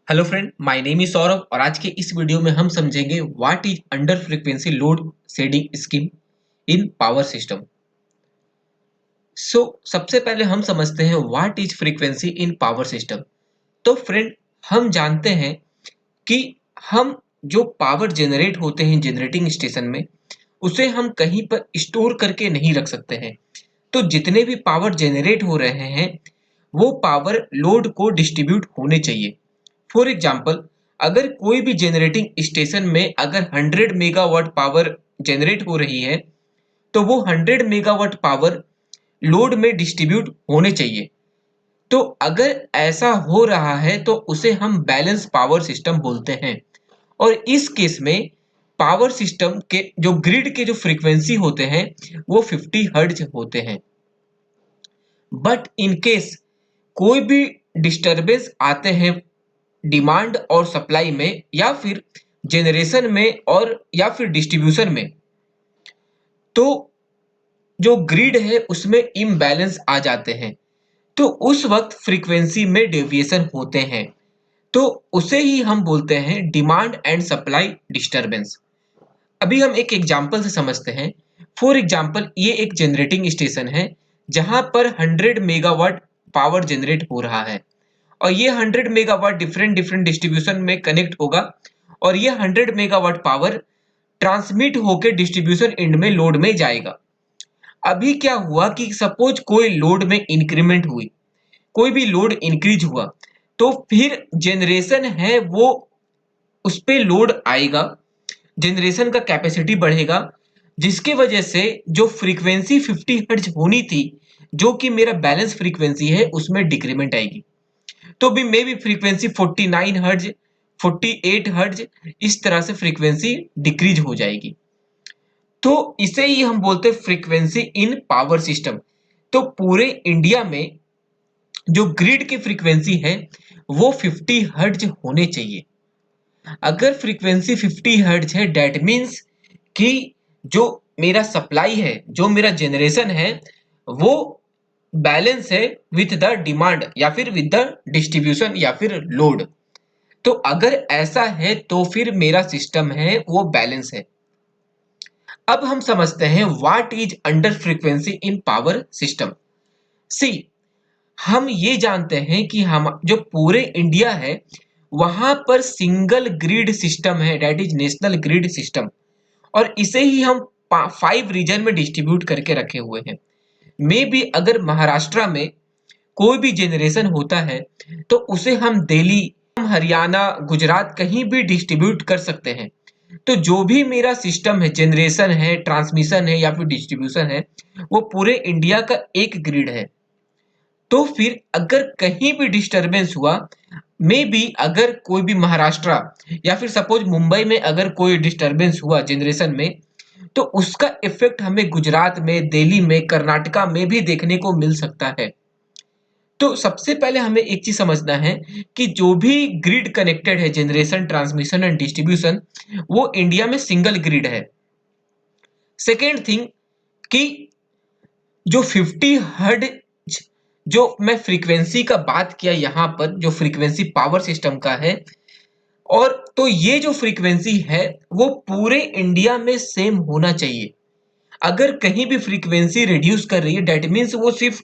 Hello friend, my name is Saurabh और आज के इस वीडियो में हम समझेंगे what is under frequency load shedding scheme in power system. सबसे पहले हम समझते हैं what is frequency in power system. तो फ्रेंड, हम जानते हैं कि हम जो पावर जनरेट होते हैं जनरेटिंग स्टेशन में, उसे हम कहीं पर स्टोर करके नहीं रख सकते हैं। तो जितने भी पावर जनरेट हो रहे हैं वो पावर लोड को डिस्ट्रीब्यूट होने चाहिए। फॉर एग्जाम्पल, अगर कोई भी जनरेटिंग स्टेशन में अगर 100 मेगावाट पावर जनरेट हो रही है तो वो 100 मेगावाट पावर लोड में डिस्ट्रीब्यूट होने चाहिए। तो अगर ऐसा हो रहा है तो उसे हम बैलेंस पावर सिस्टम बोलते हैं। और इस केस में पावर सिस्टम के जो ग्रिड के जो फ्रीक्वेंसी होते हैं वो 50 हर्ट्ज होते हैं। बट इन केस कोई भी डिस्टरबेंस आते हैं डिमांड और सप्लाई में, या फिर जनरेशन में और या फिर डिस्ट्रीब्यूशन में, तो जो ग्रिड है उसमें इम्बैलेंस आ जाते हैं। तो उस वक्त फ्रीक्वेंसी में डेविएशन होते हैं। तो उसे ही हम बोलते हैं डिमांड एंड सप्लाई डिस्टरबेंस। अभी हम एक एग्जांपल से समझते हैं। फॉर एग्जांपल, ये एक जनरेटिंग स्टेशन है जहां पर 100 मेगावाट पावर जनरेट हो रहा है और ये 100 मेगावाट डिफरेंट डिफरेंट डिस्ट्रीब्यूशन में कनेक्ट होगा और ये 100 मेगावाट पावर ट्रांसमिट होकर डिस्ट्रीब्यूशन एंड में लोड में जाएगा। अभी क्या हुआ कि सपोज कोई लोड में इंक्रीमेंट हुई, कोई भी लोड इंक्रीज हुआ, तो फिर जनरेशन है वो उस पे लोड आएगा, जनरेशन का कैपेसिटी बढ़ेगा, जिसके वजह से जो फ्रीक्वेंसी 50 हर्ट्ज होनी थी, जो कि मेरा बैलेंस फ्रीक्वेंसी है, उसमें डिक्रीमेंट आएगी। तो भी may be frequency 49 hertz, 48 hertz, इस तरह से फ्रीक्वेंसी डिक्रीज हो जाएगी। तो इसे ही हम बोलते हैं फ्रीक्वेंसी इन पावर सिस्टम। तो पूरे इंडिया में जो ग्रिड की फ्रीक्वेंसी है वो 50 हर्ट्ज होने चाहिए। अगर फ्रीक्वेंसी 50 हर्ट्ज है, दैट मीन्स कि जो मेरा सप्लाई है, जो मेरा जनरेशन है, वो बैलेंस है विथ द डिमांड या फिर विद द डिस्ट्रीब्यूशन या फिर लोड। तो अगर ऐसा है तो फिर मेरा सिस्टम है वो बैलेंस है। अब हम समझते हैं what is under frequency in power system. See, हम ये जानते हैं कि हम जो पूरे इंडिया है वहां पर सिंगल ग्रिड सिस्टम है, that is national grid system. और इसे ही हम 5 रीजन में डिस्ट्रीब्यूट करके रखे हुए हैं। मे बी अगर महाराष्ट्र में कोई भी जनरेशन होता है तो उसे हम दिल्ली, हम हरियाणा, गुजरात कहीं भी डिस्ट्रीब्यूट कर सकते हैं। तो जो भी मेरा सिस्टम है, जनरेशन है, ट्रांसमिशन है या फिर डिस्ट्रीब्यूशन है, वो पूरे इंडिया का एक ग्रिड है। तो फिर अगर कहीं भी डिस्टरबेंस हुआ, मे बी अगर कोई भी महाराष्ट्र या फिर सपोज मुंबई में अगर कोई डिस्टरबेंस हुआ जनरेशन में, तो उसका इफेक्ट हमें गुजरात में, दिल्ली में, कर्नाटका में भी देखने को मिल सकता है। तो सबसे पहले हमें एक चीज समझना है कि जो भी ग्रिड कनेक्टेड है, जनरेशन, ट्रांसमिशन एंड डिस्ट्रीब्यूशन, वो इंडिया में सिंगल ग्रिड है। सेकेंड थिंग कि जो 50 हर्ट्ज जो मैं फ्रीक्वेंसी का बात किया यहाँ पर, जो फ्रीक्वेंसी पावर सिस्टम का है, और तो ये जो फ्रीक्वेंसी है वो पूरे इंडिया में सेम होना चाहिए। अगर कहीं भी फ्रीक्वेंसी रिड्यूस कर रही है, दैट मीन्स वो सिर्फ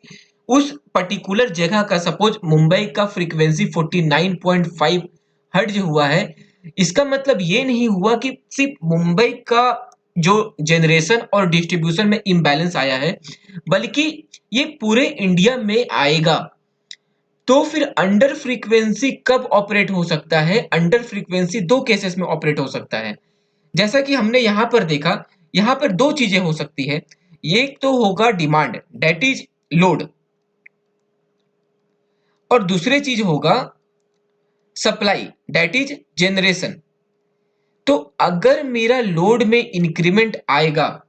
उस पर्टिकुलर जगह का, सपोज मुंबई का फ्रीक्वेंसी 49.5 हर्ट्ज हुआ है, इसका मतलब ये नहीं हुआ कि सिर्फ मुंबई का जो जनरेशन और डिस्ट्रीब्यूशन में इम्बैलेंस आया है, बल्कि ये पूरे इंडिया में आएगा। तो फिर अंडर फ्रीक्वेंसी कब ऑपरेट हो सकता है? अंडर फ्रीक्वेंसी दो केसेस में ऑपरेट हो सकता है। जैसा कि हमने यहां पर देखा, यहां पर दो चीजें हो सकती है। एक तो होगा डिमांड, दैट इज लोड, और दूसरी चीज होगा सप्लाई, दैट इज जनरेशन। तो अगर मेरा लोड में इंक्रीमेंट आएगा,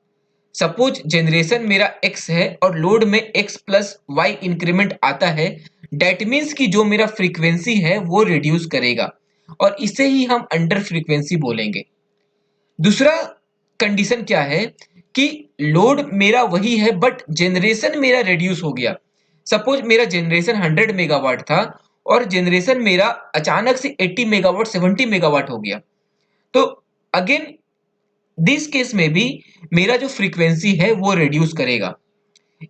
सपोज जनरेशन मेरा x है और लोड में x प्लस वाई इंक्रीमेंट आता है, दैट मीन्स कि जो मेरा फ्रीक्वेंसी है वो रिड्यूस करेगा, और इसे ही हम अंडर फ्रीक्वेंसी बोलेंगे। दूसरा कंडीशन क्या है कि लोड मेरा वही है बट जनरेशन मेरा रिड्यूस हो गया। सपोज मेरा जनरेशन 100 मेगावाट था और जनरेशन मेरा अचानक से 80 मेगावाट 70 मेगावाट हो गया, तो अगेन दिस केस में भी मेरा जो फ्रीक्वेंसी है वो रिड्यूस करेगा।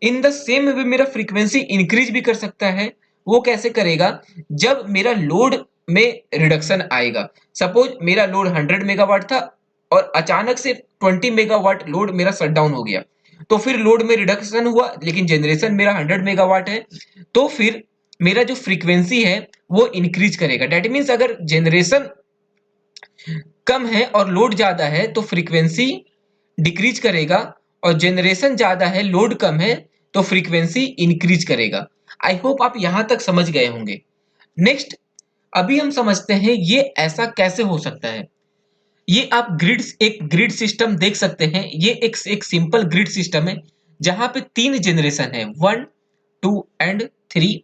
इन द सेम वे मेरा फ्रीक्वेंसी इंक्रीज भी कर सकता है। वो कैसे करेगा? जब मेरा लोड में रिडक्शन आएगा। सपोज मेरा लोड 100 मेगावाट था और अचानक से 20 मेगावाट लोड मेरा शट डाउन हो गया, तो फिर लोड में रिडक्शन हुआ लेकिन जनरेशन मेरा 100 मेगावाट है, तो फिर मेरा जो फ्रीक्वेंसी है वो इंक्रीज करेगा। डेट मीन्स अगर जनरेशन कम है और लोड ज्यादा है तो फ्रीक्वेंसी डिक्रीज करेगा, और जनरेशन ज्यादा है लोड कम है तो फ्रीक्वेंसी इंक्रीज करेगा। आई होप आप यहां तक समझ गए होंगे। नेक्स्ट, अभी हम समझते हैं ये ऐसा कैसे हो सकता है। ये आप एक ग्रिड सिस्टम देख सकते हैं। ये एक सिंपल ग्रिड सिस्टम है जहां पे 3 जनरेशन है, 1 2 एंड 3,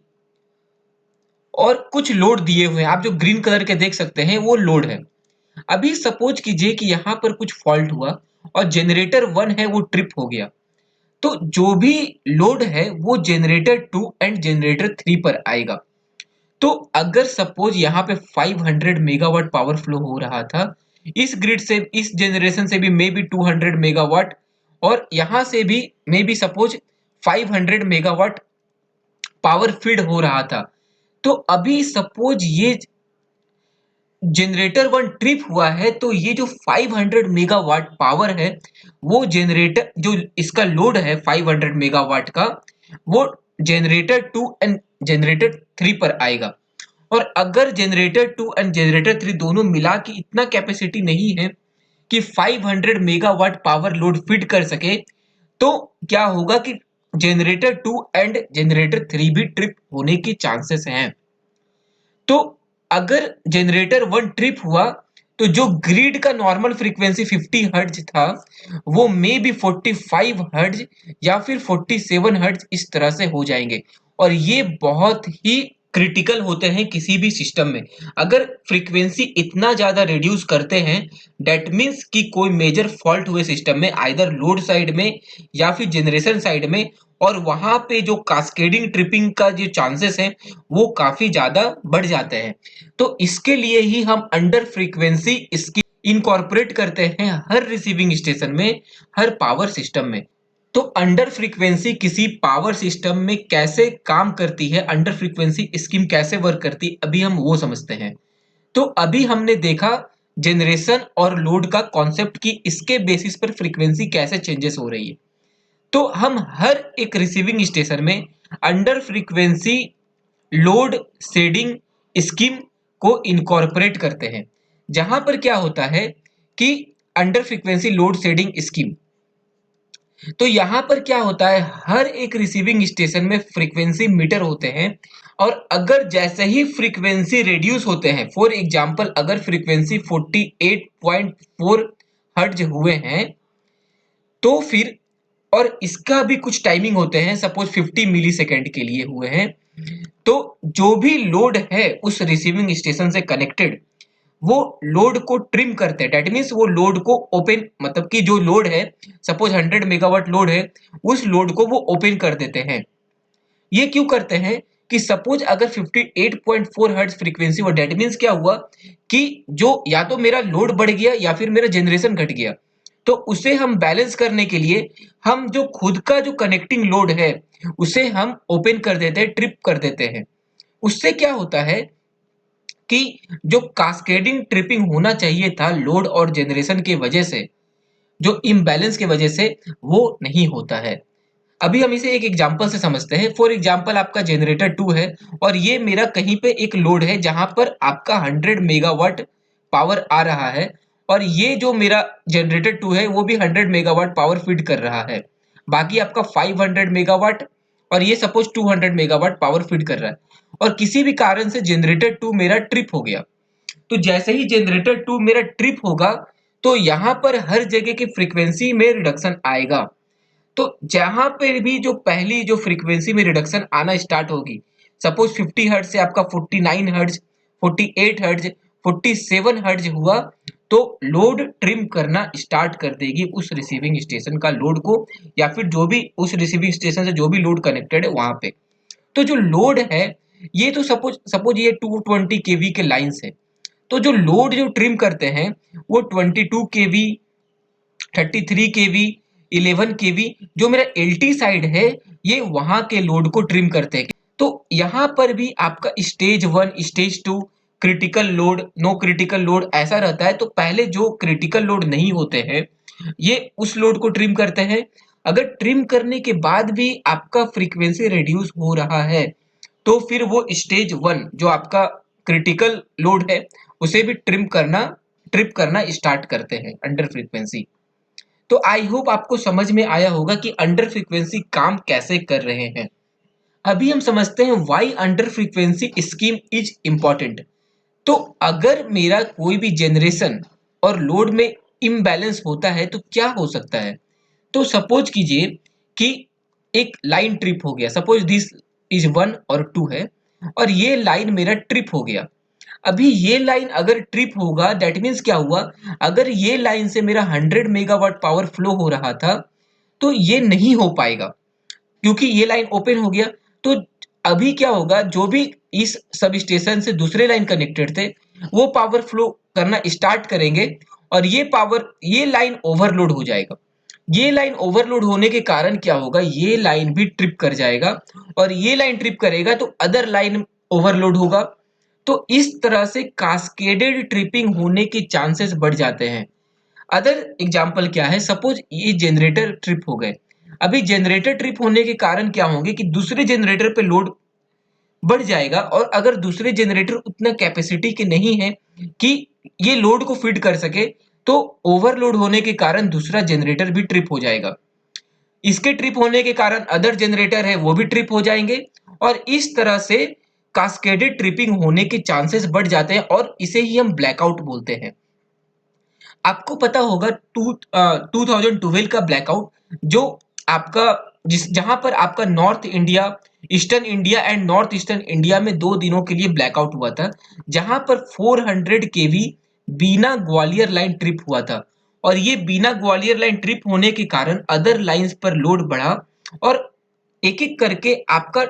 और कुछ लोड दिए हुए हैं। आप जो ग्रीन कलर के देख सकते हैं वो लोड है। अभी सपोज कीजिए कि यहाँ पर कुछ फॉल्ट हुआ और जनरेटर 1 है वो ट्रिप हो गया, तो जो भी लोड है वो जनरेटर 2 एंड जनरेटर 3 पर आएगा। तो अगर सपोज यहाँ पे 500 मेगावाट पावर फ्लो हो रहा था, इस ग्रिड से इस जनरेशन से भी मे बी 200 मेगावाट, और यहाँ से भी may be suppose 500 megawatt power feed हो रहा था, तो अभी सपोज ये जनरेटर 1 ट्रिप हुआ है, तो ये जो 500 मेगावाट पावर है वो जनरेटर जो इसका लोड है 500 मेगावाट का, वो जनरेटर 2 एंड जनरेटर 3 पर आएगा। और अगर जनरेटर 2 एंड जनरेटर 3 दोनों मिला के इतना कैपेसिटी नहीं है कि 500 मेगावाट पावर लोड फीड कर सके, तो क्या होगा कि जनरेटर 2 एंड जनरेटर 3 भी ट्रिप होने के चांसेस हैं। तो अगर जनरेटर 1 ट्रिप हुआ तो जो ग्रिड का नॉर्मल फ्रीक्वेंसी 50 हर्ट्ज था वो मे बी 45 हर्ट्ज या फिर 47 हर्ट्ज इस तरह से हो जाएंगे। और ये बहुत ही क्रिटिकल होते हैं किसी भी सिस्टम में। अगर फ्रीक्वेंसी इतना ज्यादा रिड्यूस करते हैं, डेट मीन्स कि कोई मेजर फॉल्ट हुए सिस्टम में, आइदर लोड साइड में या फिर जनरेशन साइड में, और वहां पे जो कास्केडिंग ट्रिपिंग का जो चांसेस है वो काफी ज्यादा बढ़ जाते हैं। तो इसके लिए ही हम अंडर फ्रीक्वेंसी इसकी इनकॉर्पोरेट करते हैं हर रिसीविंग स्टेशन में, हर पावर सिस्टम में। तो अंडर फ्रीक्वेंसी किसी पावर सिस्टम में कैसे काम करती है, अंडर फ्रीक्वेंसी स्कीम कैसे वर्क करती है, अभी हम वो समझते हैं। तो अभी हमने देखा जनरेशन और लोड का कॉन्सेप्ट की इसके बेसिस पर फ्रीक्वेंसी कैसे चेंजेस हो रही है। तो हम हर एक रिसीविंग स्टेशन में under frequency load shedding scheme को इनकॉर्पोरेट करते हैं। जहां पर क्या होता है कि under frequency load shedding scheme, तो यहां पर क्या होता है, हर एक रिसीविंग स्टेशन में फ्रीक्वेंसी मीटर होते हैं, और अगर जैसे ही फ्रीक्वेंसी रिड्यूस होते हैं, फॉर एग्जांपल अगर फ्रीक्वेंसी 48.4 हर्ट्ज हुए हैं, तो फिर, और इसका भी कुछ टाइमिंग होते हैं, सपोज 50 मिली सेकेंड के लिए हुए हैं, तो जो भी लोड है उस रिसीविंग स्टेशन से कनेक्टेड, वो लोड को ट्रिम करते हैं। डेट मीन्स वो लोड को ओपन, मतलब कि जो लोड है सपोज 100 मेगावाट लोड है, उस लोड को वो ओपन कर देते हैं। ये क्यों करते हैं कि सपोज अगर 58.4 हर्ट्ज फ्रीक्वेंसी, और डेट मीन्स क्या हुआ कि जो या तो मेरा लोड बढ़ गया या फिर मेरा जनरेशन घट गया, तो उसे हम बैलेंस करने के लिए हम जो खुद का जो कनेक्टिंग लोड है उसे हम ओपन कर देते हैं, ट्रिप कर देते हैं। उससे क्या होता है कि जो कास्केडिंग ट्रिपिंग होना चाहिए था लोड और जनरेशन की वजह से, जो इम्बैलेंस की वजह से, वो नहीं होता है। अभी हम इसे एक एग्जांपल से समझते हैं। फॉर एग्जांपल आपका जनरेटर 2 है और ये मेरा कहीं पे एक लोड है जहां पर आपका 100 मेगावाट पावर आ रहा है, और ये जो मेरा जनरेटर 2 है वो भी 100 मेगावाट पावर फीड कर रहा है। बाकी आपका 500 मेगावाट, और ये सपोज 200 मेगावाट पावर फीड कर रहा है, और किसी भी कारण से जनरेटर 2 मेरा ट्रिप हो गया। तो जैसे ही जनरेटर 2 मेरा ट्रिप होगा, तो यहाँ पर हर जगह की फ्रीक्वेंसी में रिडक्शन आएगा। तो जहां पर भी जो पहली जो फ्रीक्वेंसी में रिडक्शन आना स्टार्ट होगी, सपोज 50 हर्ट्ज से आपका 49 हर्ट्ज, 48 हर्ट्ज, 47 हर्ट्ज हुआ, तो लोड ट्रिम करना स्टार्ट कर देगी उस रिसीविंग स्टेशन का लोड को, या फिर जो भी उस रिसीविंग स्टेशन से जो भी लोड कनेक्टेड है वहां पे। तो जो लोड है ये तो सपोज सपोज ये 220 केवी के लाइंस है, तो जो लोड जो ट्रिम करते हैं वो 22 केवी, 33 केवी, 11 केवी, जो मेरा एलटी साइड है ये वहां के लोड को ट्रिम करते हैं। तो यहाँ पर भी आपका stage 1, stage 2, critical load, no critical load ऐसा रहता है। तो पहले जो क्रिटिकल लोड नहीं होते हैं ये उस लोड को ट्रिम करते हैं। अगर ट्रिम करने के बाद भी आपका फ्रीक्वेंसी रिड्यूस हो रहा है तो फिर वो स्टेज 1 जो आपका क्रिटिकल लोड है उसे भी ट्रिप करना स्टार्ट करते हैं अंडर फ्रीक्वेंसी। तो आई होप आपको समझ में आया होगा कि अंडर फ्रीक्वेंसी काम कैसे कर रहे हैं। अभी हम समझते हैं why under frequency scheme is important. तो अगर मेरा कोई भी जनरेशन और लोड में इम्बैलेंस होता है तो क्या हो सकता है। तो सपोज कीजिए कि एक लाइन ट्रिप हो गया, सपोज दिस इज 1 और 2 है और ये लाइन मेरा ट्रिप हो गया। अभी ये लाइन अगर ट्रिप होगा दैट मीन्स क्या हुआ, अगर ये लाइन से मेरा 100 मेगावाट पावर फ्लो हो रहा था तो ये नहीं हो पाएगा क्योंकि ये लाइन ओपन हो गया। तो अभी क्या होगा, जो भी इस सब स्टेशन से दूसरे लाइन कनेक्टेड थे वो पावर फ्लो करना स्टार्ट करेंगे और ये लाइन ओवरलोड हो जाएगा। ये लाइन ओवरलोड होने के कारण क्या होगा, ये लाइन भी ट्रिप कर जाएगा और ये लाइन ट्रिप करेगा तो अदर लाइन ओवरलोड होगा। तो इस तरह से कास्केडेड ट्रिपिंग होने के चांसेस बढ़ जाते हैं। अदर एग्जांपल क्या है, सपोज ये जनरेटर ट्रिप हो गए। अभी जनरेटर ट्रिप होने के कारण क्या होंगे कि दूसरे जनरेटर पे लोड बढ़ जाएगा और अगर दूसरे जनरेटर उतना कैपेसिटी के नहीं है कि ये लोड को फीड कर सके तो ओवरलोड होने के कारण दूसरा जनरेटर भी ट्रिप हो जाएगा। इसके ट्रिप होने के कारण अदर जनरेटर है वो भी ट्रिप हो जाएंगे और इस तरह से कास्केडेड ट्रिपिंग होने के चांसेस बढ़ जाते हैं और इसे ही हम ब्लैकआउट बोलते हैं। आपको पता होगा 2012 का ब्लैकआउट जो आपका जिस जहां पर आपका north India, eastern India and north eastern India में 2 दिनों के लिए ब्लैकआउट हुआ था, जहां पर 400 केवी बीना ग्वालियर लाइन ट्रिप हुआ था। और ये बीना ग्वालियर लाइन ट्रिप होने के कारण अदर लाइंस पर लोड बढ़ा और एक एक करके आपका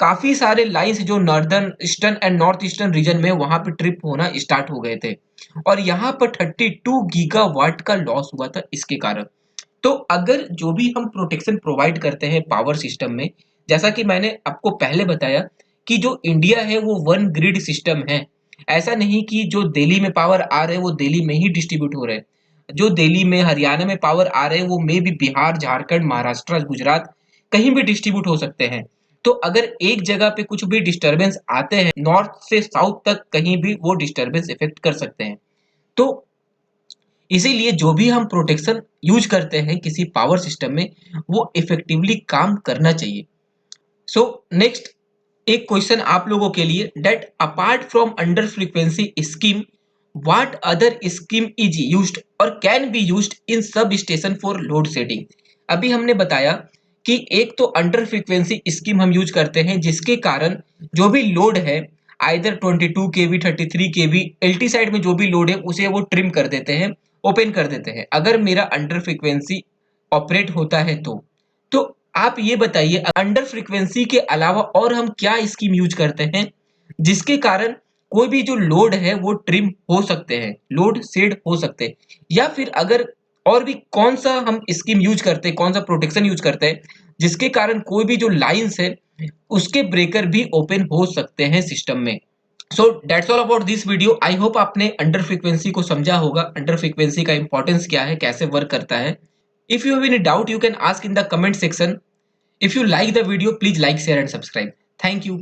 काफी सारे लाइंस जो northern eastern and north eastern region में वहां पे ट्रिप होना स्टार्ट हो गए थे और यहाँ पर 32 गीगावाट का लॉस हुआ था इसके कारण। तो अगर जो भी हम प्रोटेक्शन प्रोवाइड करते हैं पावर सिस्टम में, जैसा कि मैंने आपको पहले बताया कि जो इंडिया है वो वन ग्रिड सिस्टम है। ऐसा नहीं कि जो दिल्ली में पावर आ रहे हैं वो दिल्ली में ही डिस्ट्रीब्यूट हो रहे हैं, जो दिल्ली में हरियाणा में पावर आ रहे हैं वो मे भी बिहार, झारखंड, महाराष्ट्र, गुजरात कहीं भी डिस्ट्रीब्यूट हो सकते हैं। तो अगर एक जगह पे कुछ भी डिस्टरबेंस आते हैं नॉर्थ से साउथ तक कहीं भी वो डिस्टरबेंस इफेक्ट कर सकते हैं। तो इसीलिए जो भी हम प्रोटेक्शन यूज करते हैं किसी पावर सिस्टम में वो इफेक्टिवली काम करना चाहिए। सो नेक्स्ट एक क्वेश्चन आप लोगों के लिए, that apart from under frequency scheme what other scheme is used और can be used in substation for load setting. अभी हमने बताया कि एक तो अंडर फ्रीक्वेंसी स्कीम हम यूज करते हैं जिसके कारण जो भी लोड है आइदर 22 केवी, 33 केवी, एलटी साइड में जो भी लोड है उसे वो ट्रिम कर देते हैं, ओपन कर देते हैं अगर मेरा अंडर फ्रीक्वेंसी ऑपरेट होता है तो आप ये बताइए अंडर फ्रीक्वेंसी के अलावा और हम क्या स्कीम यूज करते हैं जिसके कारण कोई भी जो लोड है वो ट्रिम हो सकते हैं, लोड शेड हो सकते हैं। या फिर अगर और भी कौन सा हम स्कीम यूज करते हैं, कौन सा प्रोटेक्शन यूज करते हैं जिसके कारण कोई भी जो लाइंस है उसके ब्रेकर भी ओपन हो सकते हैं सिस्टम में। So that's all about this video. I hope आपने अंडर फ्रीक्वेंसी को समझा होगा, अंडर फ्रीक्वेंसी का इंपॉर्टेंस क्या है, कैसे वर्क करता है। If you have any doubt you can ask in the comment section. If you like the video, please like, share and subscribe. Thank you.